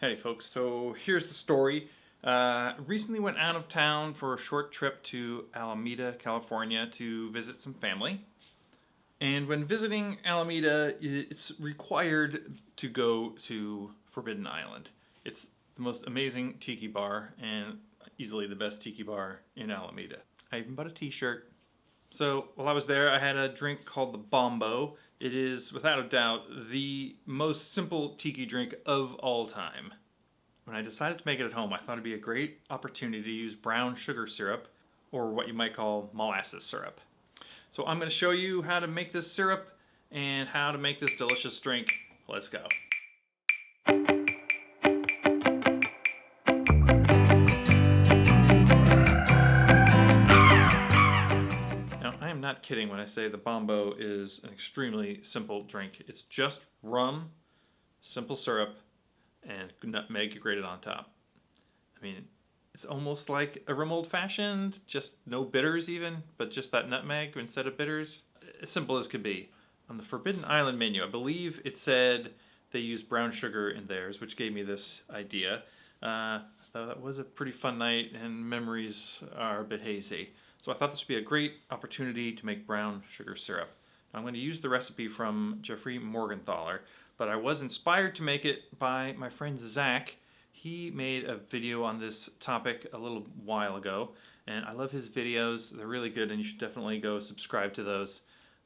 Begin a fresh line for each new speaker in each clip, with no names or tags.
Hey folks, so here's the story. Recently went out of town for a short trip to Alameda, California to visit some family. And when visiting Alameda, it's required to go to Forbidden Island. It's the most amazing tiki bar and easily the best tiki bar in Alameda. I even bought a t-shirt. So while I was there, I had a drink called the Bombo. It is, without a doubt, the most simple tiki drink of all time. When I decided to make it at home, I thought it'd be a great opportunity to use brown sugar syrup, or what you might call molasses syrup. So I'm going to show you how to make this syrup and how to make this delicious drink. Let's go. I'm not kidding when I say the Bombo is an extremely simple drink. It's just rum, simple syrup, and nutmeg grated on top. I mean, it's almost like a rum old fashioned, just no bitters even, but just that nutmeg instead of bitters. As simple as could be. On the Forbidden Island menu, I believe it said they used brown sugar in theirs, which gave me this idea. That was a pretty fun night and memories are a bit hazy. So I thought this would be a great opportunity to make brown sugar syrup. Now, I'm going to use the recipe from Jeffrey Morgenthaler, but I was inspired to make it by my friend Zach. He made a video on this topic a little while ago, and I love his videos. They're really good, and you should definitely go subscribe to those.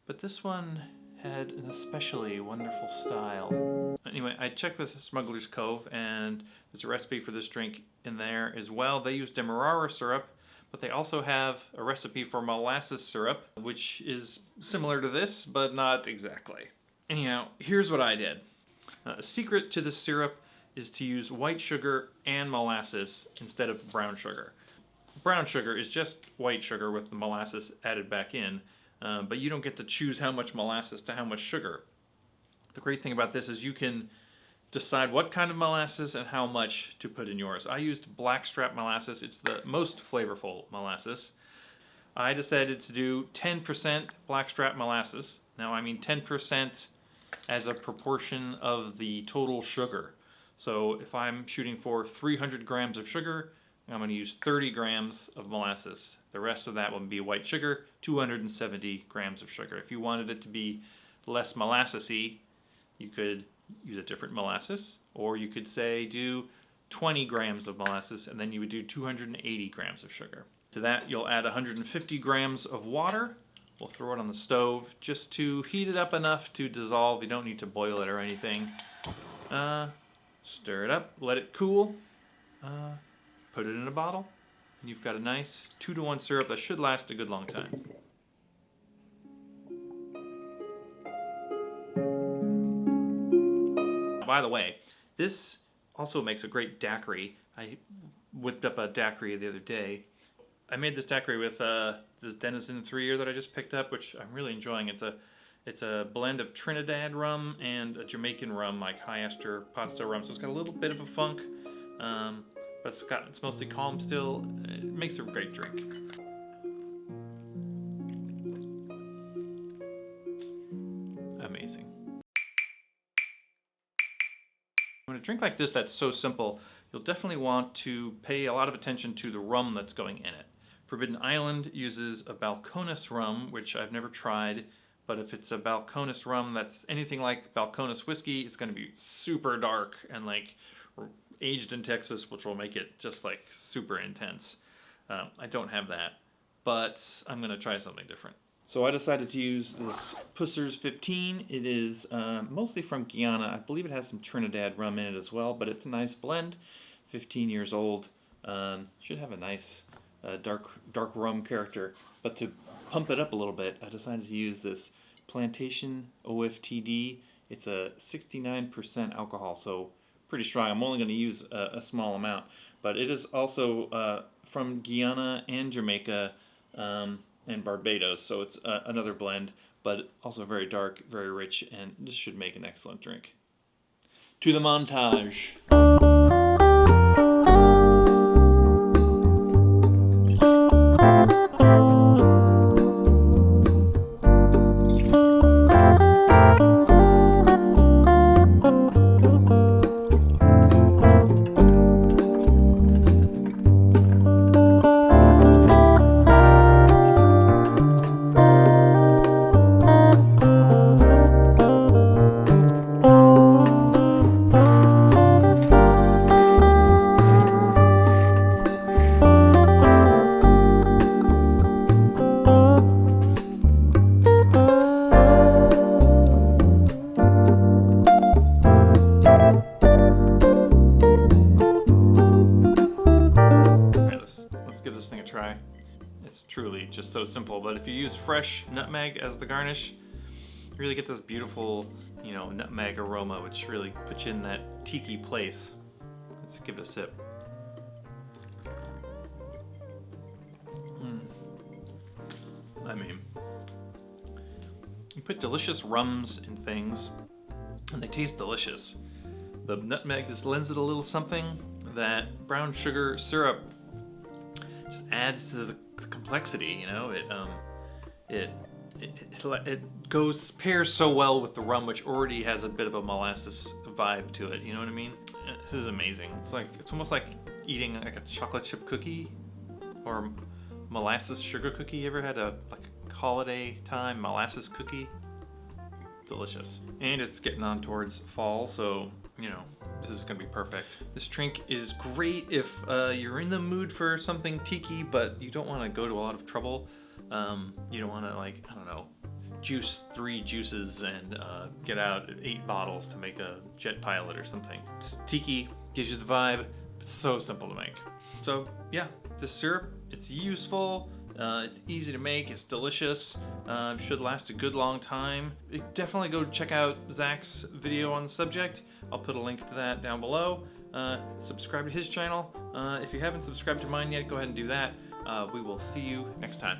But this one had an especially wonderful style. Anyway, I checked with Smuggler's Cove, and there's a recipe for this drink in there as well. They use demerara syrup, but they also have a recipe for molasses syrup, which is similar to this, but not exactly. Anyhow, here's what I did. A secret to this syrup is to use white sugar and molasses instead of brown sugar. Brown sugar is just white sugar with the molasses added back in, but you don't get to choose how much molasses to how much sugar. The great thing about this is you can decide what kind of molasses and how much to put in yours. I used blackstrap molasses. It's the most flavorful molasses. I decided to do 10% blackstrap molasses. Now I mean 10% as a proportion of the total sugar. So if I'm shooting for 300 grams of sugar, I'm going to use 30 grams of molasses. The rest of that will be white sugar, 270 grams of sugar. If you wanted it to be less molassesy, you could use a different molasses, or you could say do 20 grams of molasses and then you would do 280 grams of sugar. To that you'll add 150 grams of water. We'll throw it on the stove just to heat it up enough to dissolve. You don't need to boil it or anything. Stir it up, let it cool, put it in a bottle, and you've got a nice 2-to-1 syrup that should last a good long time. By the way, this also makes a great daiquiri. I whipped up a daiquiri the other day. I made this daiquiri with this Denizen 3-year that I just picked up, which I'm really enjoying. It's a blend of Trinidad rum and a Jamaican rum, like high ester pot still rum. So it's got a little bit of a funk, but it's mostly calm still. It makes a great drink. Amazing. When a drink like this that's so simple, you'll definitely want to pay a lot of attention to the rum that's going in it. Forbidden Island uses a Balcones rum, which I've never tried, but if it's a Balcones rum that's anything like Balcones whiskey, it's going to be super dark and like aged in Texas, which will make it just like super intense. I don't have that, but I'm going to try something different. So I decided to use this Pussers 15. It is mostly from Guyana. I believe it has some Trinidad rum in it as well, but it's a nice blend. 15 years old. Should have a nice dark rum character. But to pump it up a little bit, I decided to use this Plantation OFTD. It's a 69% alcohol, so pretty strong. I'm only going to use a small amount. But it is also from Guyana and Jamaica, and Barbados, so it's another blend, but also very dark, very rich, and this should make an excellent drink. To the montage. truly just so simple. But if you use fresh nutmeg as the garnish, you really get this beautiful, you know, nutmeg aroma, which really puts you in that tiki place. Let's give it a sip. I mean, you put delicious rums in things, and they taste delicious. The nutmeg just lends it a little something that brown sugar syrup just adds to the complexity. You know, it pairs so well with the rum, which already has a bit of a molasses vibe to it. You know what I mean? This is amazing. It's almost like eating like a chocolate chip cookie or molasses sugar cookie. You ever had a holiday time molasses cookie? Delicious. And it's getting on towards fall, so you know this is gonna be perfect. This drink is great if you're in the mood for something tiki, but you don't want to go to a lot of trouble. You don't want to, like, I don't know, juice 3 juices and get out 8 bottles to make a jet pilot or something. Just tiki gives you the vibe. It's so simple to make. So yeah, this syrup, it's useful. It's easy to make, it's delicious, should last a good long time. Definitely go check out Zach's video on the subject. I'll put a link to that down below. Subscribe to his channel. If you haven't subscribed to mine yet, go ahead and do that. We will see you next time.